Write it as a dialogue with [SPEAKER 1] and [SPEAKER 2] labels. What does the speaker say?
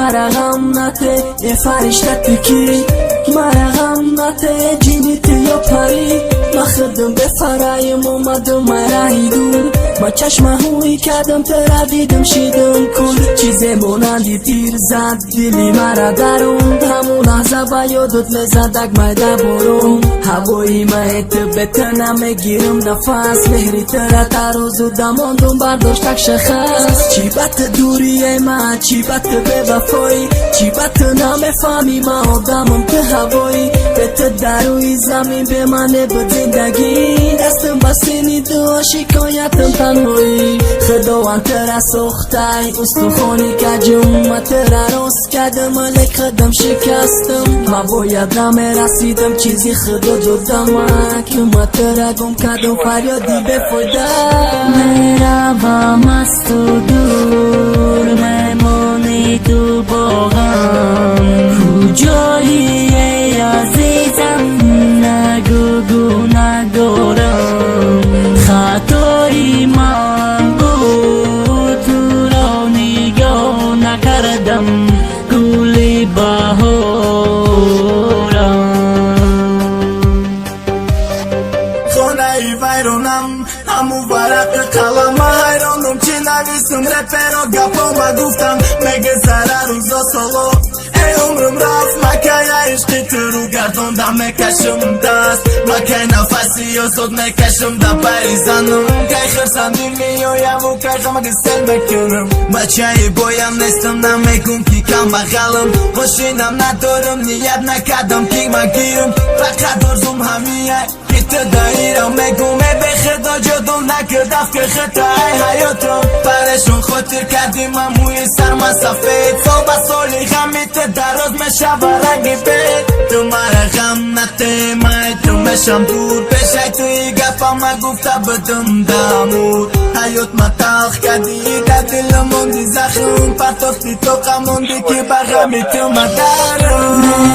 [SPEAKER 1] مرا غم نده ای فرشته کی مرا غم نده جینیت یا پری مخدم به فرایم اومدم مرایی دور با چشم هوی کردم ترا دیدم شیدم کل چیزی مونندی تیر زد دلی مرا درون همون لحظه با یادت لزدک مایده برون هوایی مایت بتنم میگیرم نفس مهری ترا تروزو دماندم برداشتک شخص چی بات دوریه ما چی بات به وفایی چی بات نمیفهمی ما آدمم که هوایی بت دروی زمین به منه به زندگی دستم بسینی دو شکایتم تنهایی خداوند ترا سختای استخونی کجم ترا راست کردم ملک خدم شکستم ما باید نمیرسیدم چیزی خدا دادم که ما ترا گم کردم فریادی بفایده
[SPEAKER 2] میروم از تو دور میمونی تو باغم کجایی ای عزیزم نگو ندارم خطایی من بود تو را نگاه نکردم گلی بهارم
[SPEAKER 3] خانه ویرانم همون ورق قلم حیرانم چی نویسم رپر و گپام گفتم مگه سر روزا سالو ای عمرم رفت مکه عشقی تو رو گرداندم میکشم دست مکه نفسی و زود میکشم دا پریزنم که خرسندی میایم و که غم گستل میکنم بچه بایم نیستم نمیگم که کم بغلم ماشینم ندارم نیت نکردم که مگیرم فقط درزم همیه که تو دایرم میگم به خدا جدم نکردم که خطای حیاتم پرشون خاطر کردیم من موی سرم سفید صبح سالی غمیت دراز میشه و رنگی بید تو مرا غم نده من تو میشم دور پیشه توی گفم گفته بدم دمور حیات ما تلخ کردی در دل موندی زخم پرتافتی تو قموندی که بغمی تو مدارم